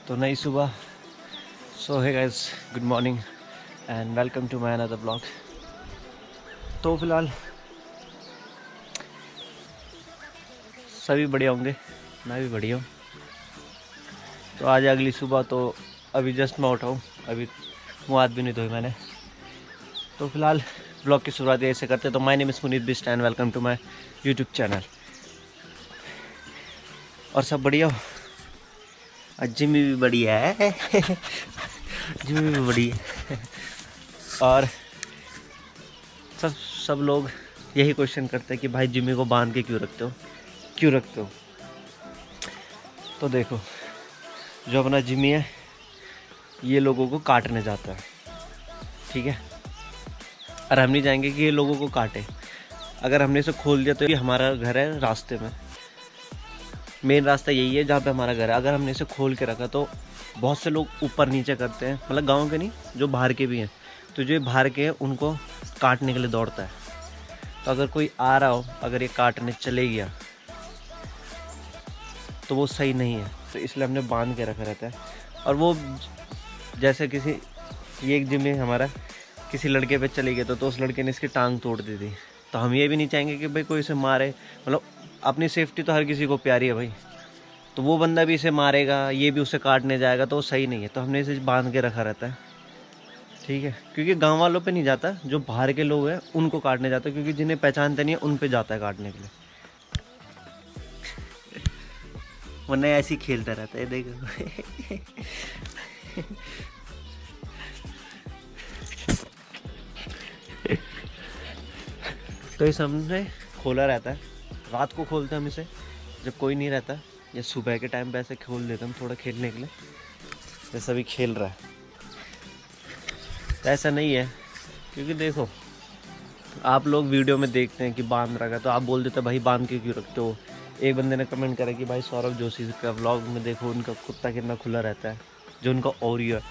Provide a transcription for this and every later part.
तो नई सुबह। So hey guys, good morning and welcome to my another blog. तो फिलहाल सभी बढ़िया होंगे, मैं भी बढ़िया हूँ। तो आज अगली सुबह, तो अभी जस्ट मैं उठा हूँ, अभी मुँह हाथ भी नहीं धोए मैंने। तो फिलहाल ब्लॉग की शुरुआत ऐसे करते। तो my name is Puneet Bisht and welcome to my YouTube channel. और सब बढ़िया हो? जिम्मी भी बढ़िया है जिम्मी भी बढ़िया है। और सब लोग यही क्वेश्चन करते हैं कि भाई जिम्मी को बांध के क्यों रखते हो, क्यों रखते हो? तो देखो, जो अपना जिम्मी है ये लोगों को काटने जाता है, ठीक है। और हम नहीं चाहेंगे कि ये लोगों को काटे। अगर हमने इसे खोल दिया तो ये हमारा घर है रास्ते में, मेन रास्ता यही है जहाँ पे हमारा घर है। अगर हमने इसे खोल के रखा तो बहुत से लोग ऊपर नीचे करते हैं, मतलब गांव के नहीं, जो बाहर के भी हैं। तो जो बाहर के हैं उनको काटने के लिए दौड़ता है। तो अगर कोई आ रहा हो, अगर ये काटने चले गया तो वो सही नहीं है। तो इसलिए हमने बांध के रखा रहता है। और वो जैसे किसी, ये एक जिम्मी हमारा किसी लड़के पे चले गए तो उस लड़के ने इसकी टांग तोड़ दी थी। तो हम ये भी नहीं चाहेंगे कि भाई कोई इसे मारे, मतलब अपनी सेफ्टी तो हर किसी को प्यारी है भाई। तो वो बंदा भी इसे मारेगा, ये भी उसे काटने जाएगा, तो वो सही नहीं है। तो हमने इसे बांध के रखा रहता है, ठीक है। क्योंकि गांव वालों पे नहीं जाता, जो बाहर के लोग हैं उनको काटने जाता है, क्योंकि जिन्हें पहचानते नहीं है उन पे जाता है काटने के लिए। वरना ऐसे ही खेलता रहता है, देखो तो इस हमने खोला रहता है, रात को खोलते हैं हम इसे जब कोई नहीं रहता, या सुबह के टाइम पे ऐसे खोल देते हम थोड़ा खेलने के लिए, जैसा अभी खेल रहा है। तो ऐसा नहीं है, क्योंकि देखो आप लोग वीडियो में देखते हैं कि बांध रखा, तो आप बोल देते भाई बांध के क्यों रखते हो। एक बंदे ने कमेंट करा कि भाई सौरभ जोशी का व्लॉग में देखो उनका कुत्ता कितना खुला रहता है, जो उनका ओरियो है।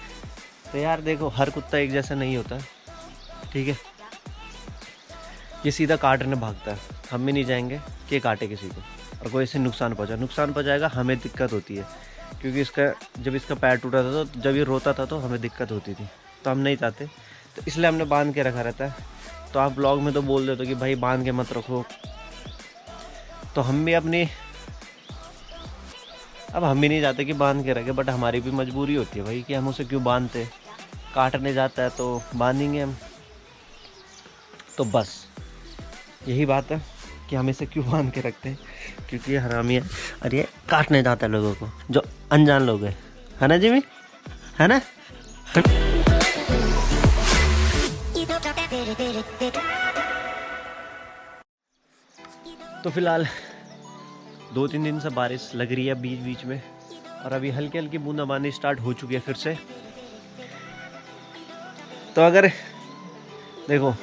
तो यार देखो, हर कुत्ता एक जैसा नहीं होता, ठीक है। ये सीधा काटने भागता है, हम भी नहीं चाहेंगे कि काटे किसी को और कोई इसे नुकसान पहुंचाएगा, हमें दिक्कत होती है। क्योंकि इसका जब इसका पैर टूटा था, तो जब ये रोता था तो हमें दिक्कत होती थी, तो हम नहीं चाहते। तो इसलिए हमने बांध के रखा रहता है। तो आप ब्लॉग में तो बोल देते हो कि भाई बांध के मत रखो, तो हम भी अपनी, अब हम भी नहीं चाहते कि बांध के रखे, बट हमारी भी मजबूरी होती है भाई कि हम उसे क्यों बांधते। काटने जाता है तो बांधेंगे हम। तो बस यही बात है कि हम इसे क्यों बांध के रखते हैं, क्योंकि ये हरामी है और ये काटने जाता है लोगों को, जो अनजान लोग हैं, है ना जिमी, है ना। तो फिलहाल 2-3 दिन से बारिश लग रही है बीच बीच में, और अभी हल्की हल्की बूंदाबांदी स्टार्ट हो चुकी है फिर से। तो अगर देखो,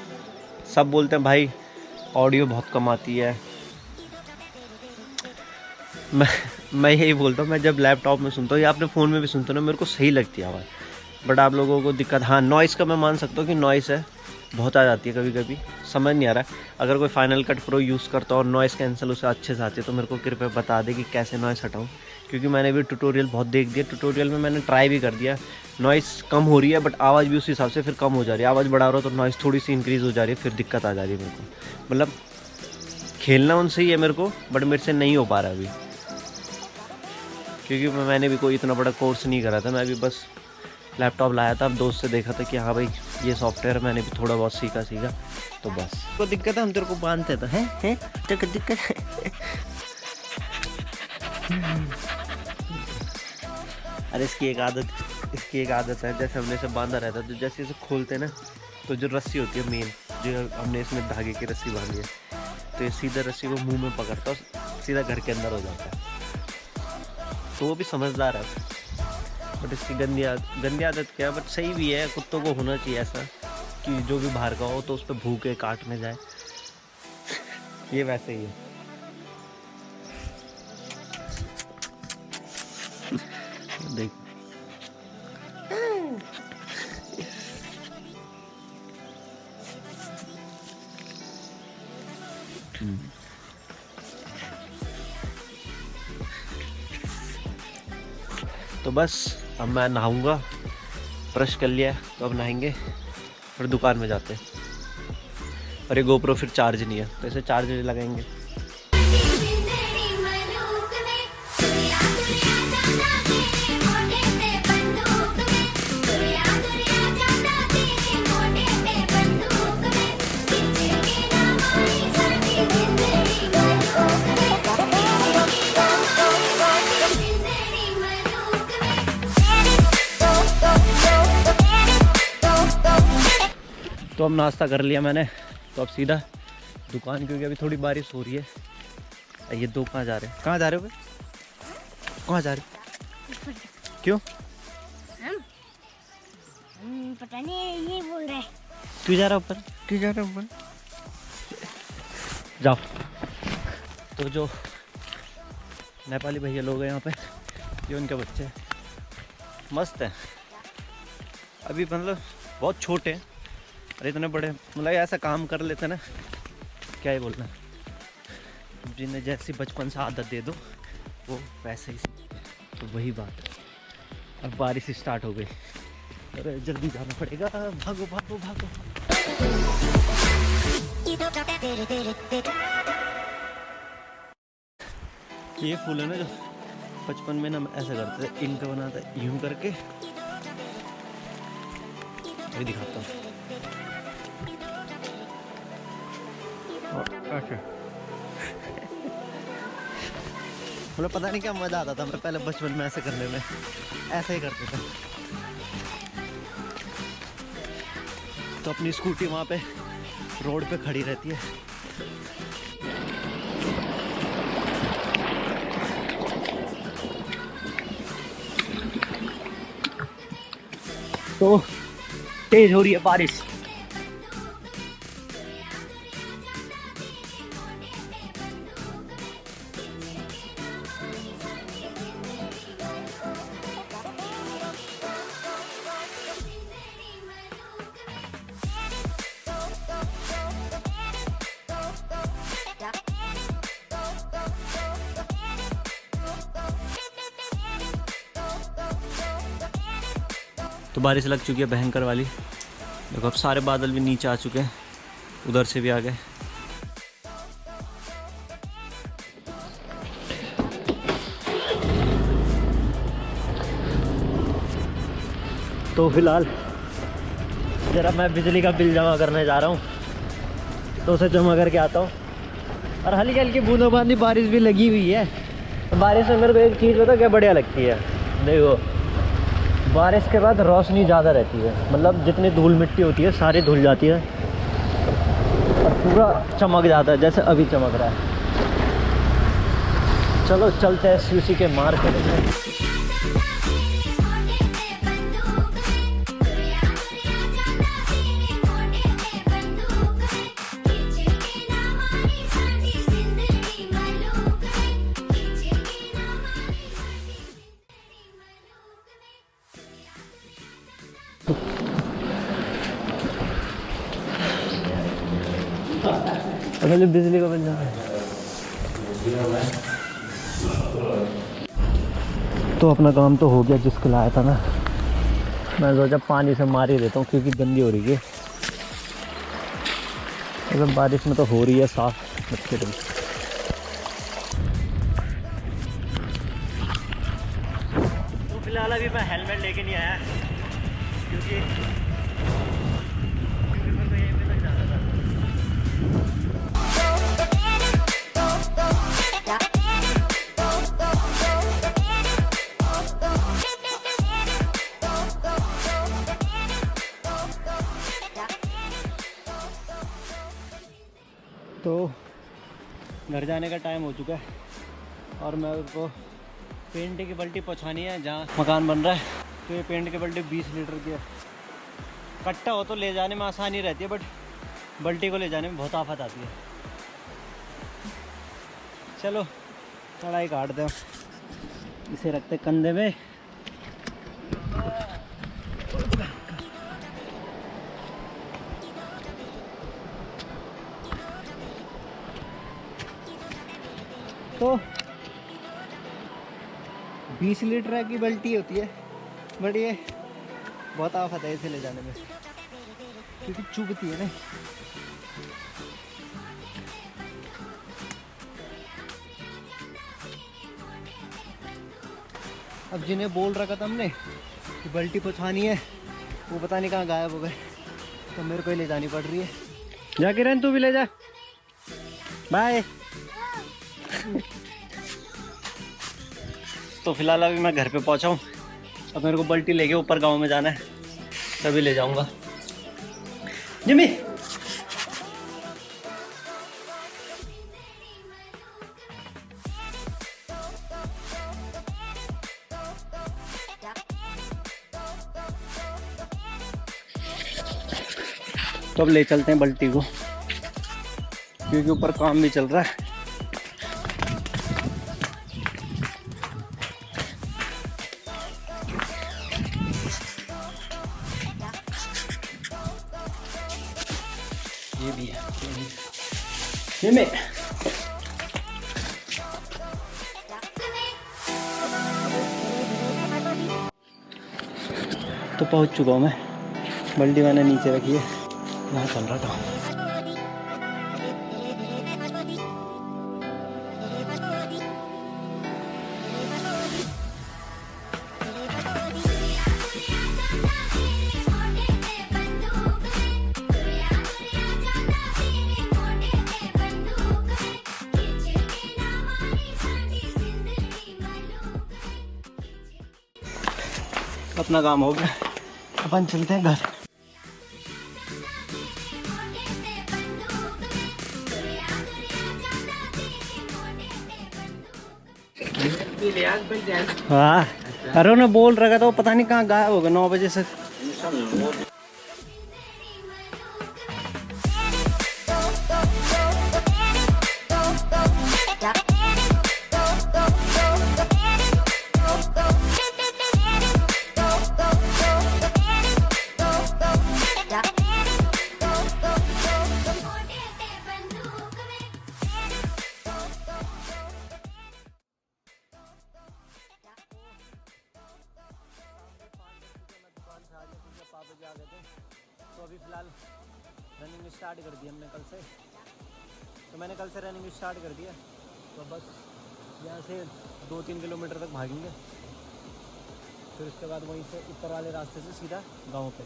सब बोलते हैं भाई ऑडियो बहुत कम आती है, मैं यही बोलता हूँ, मैं जब लैपटॉप में सुनता हूँ या अपने फ़ोन में भी सुनता हूँ ना, मेरे को सही लगती है आवाज़। बट आप लोगों को दिक्कत, हाँ नॉइस का मैं मान सकता हूँ कि नॉइस है, बहुत आ जाती है कभी कभी, समझ नहीं आ रहा। अगर कोई फाइनल कट प्रो यूज़ करता है और नॉइस कैंसिल उसे अच्छे से आती है तो मेरे को कृपया बता दे कि कैसे नॉइस हटाऊँ। क्योंकि मैंने भी ट्यूटोरियल बहुत देख दिया, ट्यूटोरियल में मैंने ट्राई भी कर दिया, नॉइस कम हो रही है, बट आवाज़ भी उस हिसाब से फिर कम हो जा रही है। आवाज़ बढ़ा रहा हो तो नॉइस थोड़ी सी इंक्रीज़ हो जा रही है, फिर दिक्कत आ जा रही है मेरे को। मतलब खेलना उनसे ही है मेरे को, बट मेरे से नहीं हो पा रहा अभी, क्योंकि मैंने भी कोई इतना बड़ा कोर्स नहीं करा था। मैं भी बस लैपटॉप लाया था, अब दोस्त से देखा था कि हाँ भाई ये सॉफ्टवेयर, मैंने भी थोड़ा बहुत सीखा, तो बस को दिक्कत है, हम तेरे को बांधते तो है तेरे को दिक्कत है। अरे इसकी एक आदत है, जैसे हमने इसे बांधा रहता है, तो जैसे इसे खोलते हैं ना, तो जो रस्सी होती है मेन, जो हमने इसमें धागे की रस्सी बांधी है, तो ये सीधा रस्सी को मुंह में पकड़ता है, सीधा घर के अंदर हो जाता है। तो वो भी समझदार है, बट इसकी गंदी आदत क्या है, बट सही भी है। कुत्तों को होना चाहिए ऐसा कि जो भी बाहर का हो तो उस पर भूखे काटने जाए ये वैसे ही है। देख तो बस अब मैं नहाऊंगा, ब्रश कर लिया है तो अब नहाएंगे और दुकान में जाते हैं। और ये गोप्रो फिर चार्ज नहीं है तो इसे चार्ज लगाएंगे। तो अब नाश्ता कर लिया मैंने, तो अब सीधा दुकान, क्योंकि अभी थोड़ी बारिश हो रही है। ये दो कहाँ जा रहे हैं? कहाँ जा रहे हो भाई? कहाँ जा रहे हो? क्यों? पता नहीं, ये बोल रहे। क्यों जा रहा ऊपर? क्यों जा रहा ऊपर? जाओ। तो जो नेपाली भैया लोग हैं यहाँ पे, ये उनके बच्चे मस्त हैं। अभी मतलब बहुत छोटे हैं, अरे इतने बड़े, मतलब ऐसा काम कर लेते ना, क्या ही बोलना। जिन्हें जैसी बचपन से आदत दे दो वो वैसे ही, तो वही बात है। अब बारिश स्टार्ट हो गई, अरे जल्दी जाना पड़ेगा, भागो भागो भागो। ये फूल है ना जो बचपन में ना ऐसा करते थे, इनका बनाते यूं करके, अभी दिखाता हूँ। मतलब पता नहीं क्या मजा आता था, मैं पहले बचपन में ऐसे करने में, ऐसे ही करते थे। तो अपनी स्कूटी वहाँ पे रोड पे खड़ी रहती है। तो तेज हो रही है बारिश। तो बारिश लग चुकी है भयंकर वाली। देखो अब सारे बादल भी नीचे आ चुके हैं, उधर से भी आ गए। तो फिलहाल जरा मैं बिजली का बिल जमा करने जा रहा हूँ, तो उसे जमा करके आता हूँ। और हल्की हल्की बूंदाबांदी बारिश भी लगी हुई है। बारिश में मेरे को एक चीज़ पता क्या बढ़िया लगती है, देखो बारिश के बाद रोशनी ज़्यादा रहती है, मतलब जितनी धूल मिट्टी होती है सारी धुल जाती है और पूरा चमक जाता है, जैसे अभी चमक रहा है। चलो चलते हैं सीसी के मार्केट में। पहले बिजली का बिल जा रहा है। तो अपना काम तो हो गया जिसको लाया था ना, मैं सोचा पानी से मार ही देता हूँ क्योंकि गंदी हो रही है। अगर बारिश में तो हो रही है साफ बच्चे तो। फिलहाल अभी मैं हेलमेट लेके नहीं आया क्योंकि तो घर जाने का टाइम हो चुका है और मेरे को पेंट की बाल्टी पहुंचानी है जहाँ मकान बन रहा है। तो ये पेंट की बाल्टी 20 लीटर की है। कट्टा हो तो ले जाने में आसानी रहती है, बट बाल्टी को ले जाने में बहुत आफत आती है। चलो कढ़ाई काट दो, इसे रखते कंधे में। तो 20 लीटर की बाल्टी होती है, बट ये बहुत आफत है इसे ले जाने में, क्योंकि चुभती है ना। अब जिन्हें बोल रखा था हमने कि बाल्टी पहुँचानी है, वो पता नहीं कहाँ गायब हो गए, तो मेरे को ही ले जानी पड़ रही है। जा किरण तू भी ले जा, बाय। तो फिलहाल अभी मैं घर पे पहुंचा हूँ। अब मेरे को बाल्टी लेके ऊपर गांव में जाना है, तभी ले जाऊंगा। जिमी तो अब ले चलते हैं बाल्टी को, क्योंकि ऊपर काम भी चल रहा है। ये भी है, ये में तो पहुंच चुका हूँ मैं। बाल्टी मैंने नीचे रखी है, यहाँ चल रहा था। अपना काम हो गया, अपन चलते हैं घर। हाँ, अरे उन्हें बोल रखा था, वो पता नहीं कहाँ गायब हो गया 9 बजे से। तो अभी फ़िलहाल रनिंग स्टार्ट कर दी हमने कल से, तो मैंने कल से रनिंग स्टार्ट कर दिया। तो बस यहाँ से 2-3 किलोमीटर तक भागेंगे, फिर उसके बाद वहीं से ऊपर वाले रास्ते से सीधा गांव पे।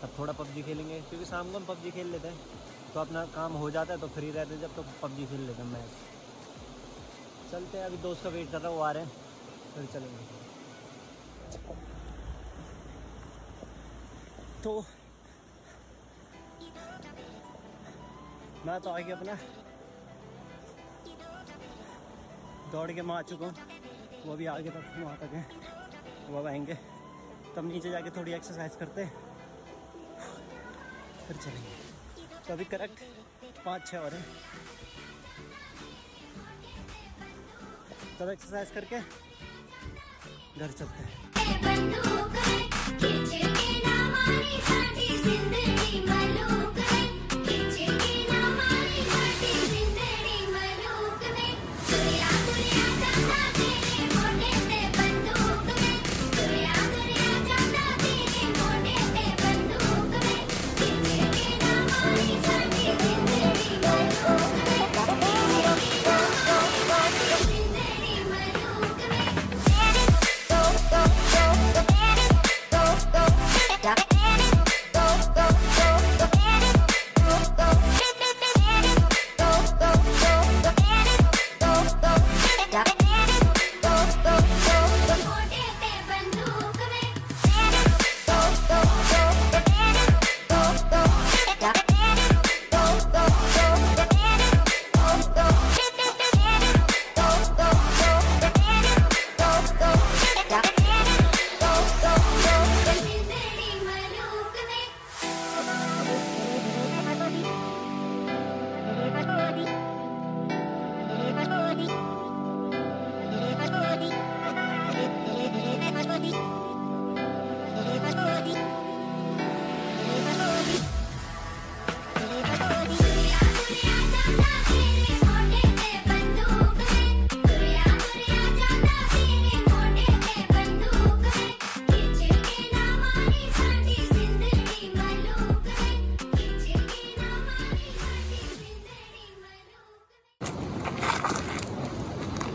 तब थोड़ा पबजी खेलेंगे, क्योंकि शाम को हम पबजी खेल लेते हैं, तो अपना काम हो जाता है, तो फ्री रहते हैं जब तो पबजी खेल लेते हैं मैच। चलते हैं, अभी दोस्त का वेट कर रहा है, वो आ रहे हैं, फिर चलेंगे। तो मैं तो आगे अपना दौड़ के मैं आ चुका हूँ, वो भी आगे तक वहाँ तक है, वो अब आएंगे, तब नीचे जाके थोड़ी एक्सरसाइज करते फिर चलेंगे। तो अभी करेक्ट 5-6 और हैं, तब एक्सरसाइज करके घर चलते हैं।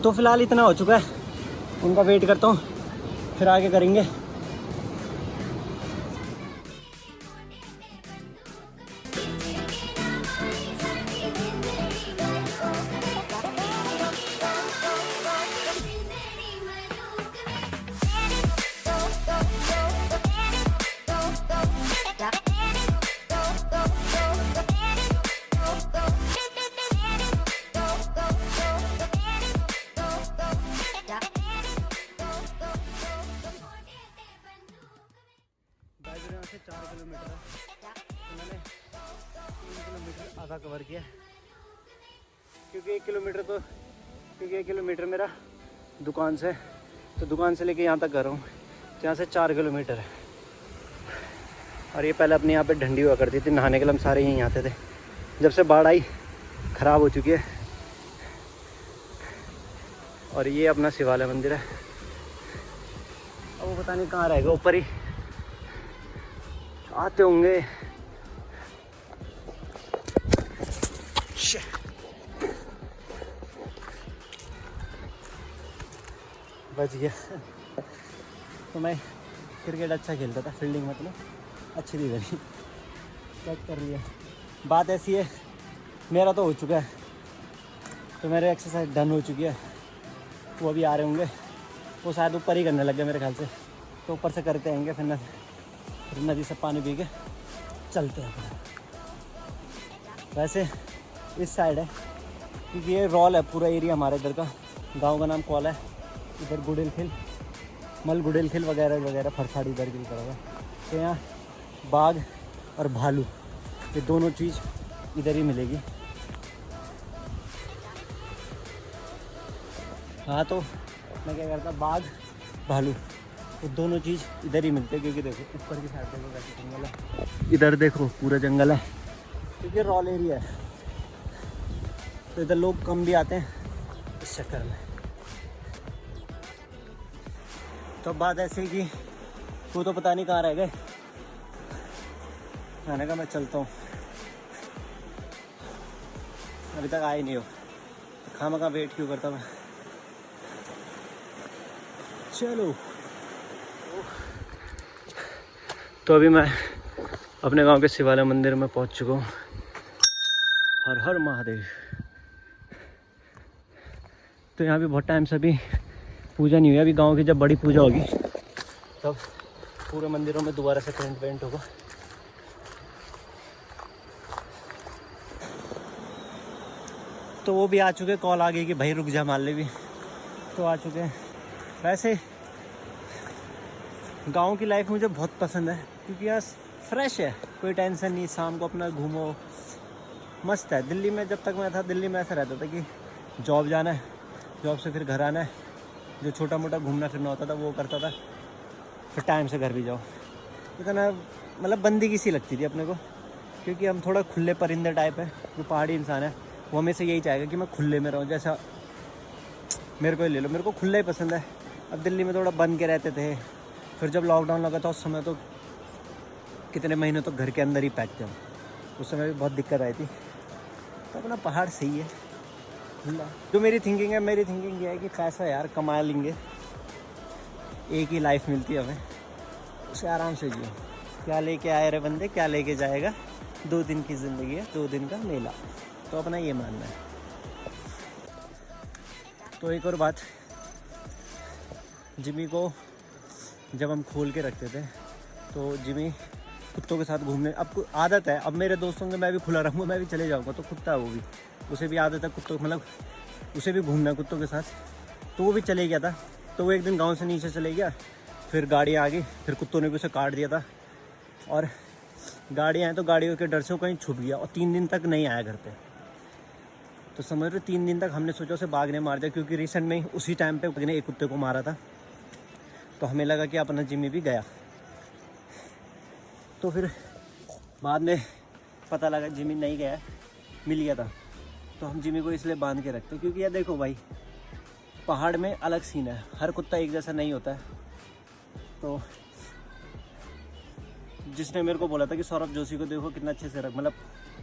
तो फिलहाल इतना हो चुका है, उनका वेट करता हूँ, फिर आगे करेंगे। यहाँ से 4 किलोमीटर है, तो मैंने 3 किलोमीटर आधा कवर किया, क्योंकि 1 किलोमीटर मेरा दुकान से, तो दुकान से लेके यहाँ तक कर रहा हूँ, तो यहाँ से 4 किलोमीटर है। और ये पहले अपने यहाँ पे ठंडी हुआ करती थी, नहाने के लिए हम सारे यहीं आते थे। जब से बाढ़ आई ख़राब हो चुकी है। और ये अपना शिवालय मंदिर है, अब वो पता नहीं कहाँ रहेगा, ऊपर ही आते होंगे। बच गया। तो मैं क्रिकेट अच्छा खेलता था, फील्डिंग मतलब अच्छी थी मेरी, चेक कर लिया। बात ऐसी है, मेरा तो हो चुका है, तो मेरे एक्सरसाइज डन हो चुकी है। वो अभी आ रहे होंगे, वो शायद ऊपर ही करने लग गए मेरे ख्याल से, तो ऊपर से करते आएंगे, फिर नदी से पानी पी के चलते हैं। वैसे इस साइड है, क्योंकि ये रॉल है पूरा एरिया हमारे इधर का। गांव का नाम कौल है, इधर गुडेलखिल, मल गुडेलखिल वगैरह वगैरह, फरसाड़ी इधर की तरफ है। तो यहाँ बाघ और भालू, ये दोनों चीज़ इधर ही मिलेगी। हाँ, तो मैं क्या करता, बाघ भालू वो दोनों चीज़ इधर ही मिलते हैं, क्योंकि देखो ऊपर की साइड देखो कैसे जंगल है, इधर देखो पूरा जंगल है, क्योंकि रॉल एरिया है, तो इधर लोग कम भी आते हैं इस चक्कर में। तो बात ऐसी कि वो तो पता नहीं कहाँ रह गए, मैंने कहा मैं चलता हूँ, अभी तक आए नहीं हो, तो खामखा वेट क्यों करता मैं। चलो, तो अभी मैं अपने गांव के शिवालय मंदिर में पहुंच चुका हूँ। हर हर महादेव। तो यहाँ भी बहुत टाइम से अभी पूजा नहीं हुई, अभी गांव की जब बड़ी पूजा होगी तब पूरे मंदिरों में दोबारा से पेंट होगा। तो वो भी आ चुके, कॉल आ गई कि भाई रुक जा, मान ले भी, तो आ चुके हैं। वैसे गांव की लाइफ मुझे बहुत पसंद है, क्योंकि यहाँ फ्रेश है, कोई टेंशन नहीं, शाम को अपना घूमो, मस्त है। दिल्ली में जब तक मैं था, दिल्ली में ऐसा रहता था कि जॉब जाना है, जॉब से फिर घर आना है, जो छोटा मोटा घूमना फिरना होता था वो करता था, फिर टाइम से घर भी जाओ। इतना मतलब बंदगी सी लगती थी अपने को, क्योंकि हम थोड़ा खुले परिंदे टाइप है। जो पहाड़ी इंसान है वो हमेशा यही चाहेगा कि मैं खुले में रहूँ, जैसा मेरे को ही ले लो, मेरे को खुला ही पसंद है। अब दिल्ली में थोड़ा बंद के रहते थे, फिर जब लॉकडाउन लगा था उस समय तो कितने महीने तो घर के अंदर ही पैक थे, उस समय भी बहुत दिक्कत आई थी। तो अपना पहाड़ सही है, खुला। जो मेरी थिंकिंग ये है कि पैसा यार कमा लेंगे, एक ही लाइफ मिलती है हमें, उसे आराम से जियो। क्या लेके आए रे बंदे, क्या लेके जाएगा, 2 दिन की ज़िंदगी है, 2 दिन का मेला। तो अपना ये मानना है। तो एक और बात, जिमी को जब हम खोल के रखते थे तो जिमी कुत्तों के साथ घूमने, अब आदत है, अब मेरे दोस्तों के मैं भी खुला रहूँगा, मैं भी चले जाऊँगा, तो कुत्ता है वो भी, उसे भी आदत है कुत्तों, मतलब उसे भी घूमना है कुत्तों के साथ। तो वो भी चले गया था, तो वो एक दिन गांव से नीचे चले गया, फिर गाड़ी आ गई, फिर कुत्तों ने भी उसे काट दिया था, और गाड़ी आए तो गाड़ियों के डर से वो कहीं छुप गया, और 3 दिन तक नहीं आया घर पे। तो समझ रहे, 3 दिन तक हमने सोचा उसे बाघ ने मार दिया, क्योंकि रिसेंट में उसी टाइम पे बाघ ने एक कुत्ते को मारा था। तो हमें लगा कि अपना जिमी भी गया। तो फिर बाद में पता लगा जिमी नहीं गया, मिल गया था। तो हम जिमी को इसलिए बांध के रखते, क्योंकि यार देखो भाई, पहाड़ में अलग सीन है, हर कुत्ता एक जैसा नहीं होता है। तो जिसने मेरे को बोला था कि सौरभ जोशी को देखो कितना अच्छे से रख, मतलब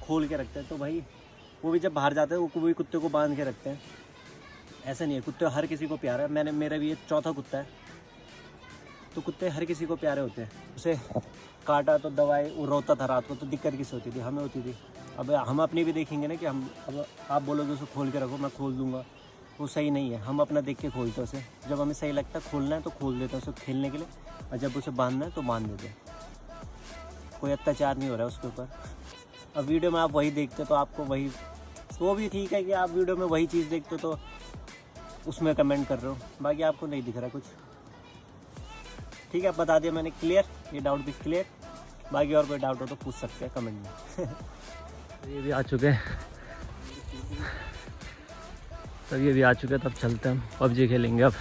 खोल के रखते हैं, तो भाई वो भी जब बाहर जाते हैं वो भी कुत्ते को बांध के रखते हैं। ऐसा नहीं है, कुत्ते हर किसी को प्यारा है। मेरा भी ये चौथा कुत्ता है, तो कुत्ते हर किसी को प्यारे होते हैं। उसे काटा तो दवाई, वो रोता था रात को तो दिक्कत किसे होती थी? हमें होती थी। अब हम अपनी भी देखेंगे ना कि हम, अब आप बोलोगे उसे खोल के रखो, मैं खोल दूंगा, वो सही नहीं है। हम अपना देख के खोलते हैं उसे, जब हमें सही लगता है खोलना है तो खोल देते हैं उसे खेलने के लिए, और जब उसे बांधना है तो बांध देते हैं। कोई अत्याचार नहीं हो रहा है उसके ऊपर। अब वीडियो में आप वही देखते तो आपको वही, वो भी ठीक है कि आप वीडियो में वही चीज़ देखते तो उसमें कमेंट कर रहे हो, बाकी आपको नहीं दिख रहा कुछ। ठीक है, बता दिया मैंने, क्लियर, ये डाउट भी क्लियर। बाकी और कोई डाउट हो तो पूछ सकते हैं कमेंट में। ये भी आ चुके हैं, तब ये भी आ चुके हैं, तब चलते हैं हम PUBG खेलेंगे अब।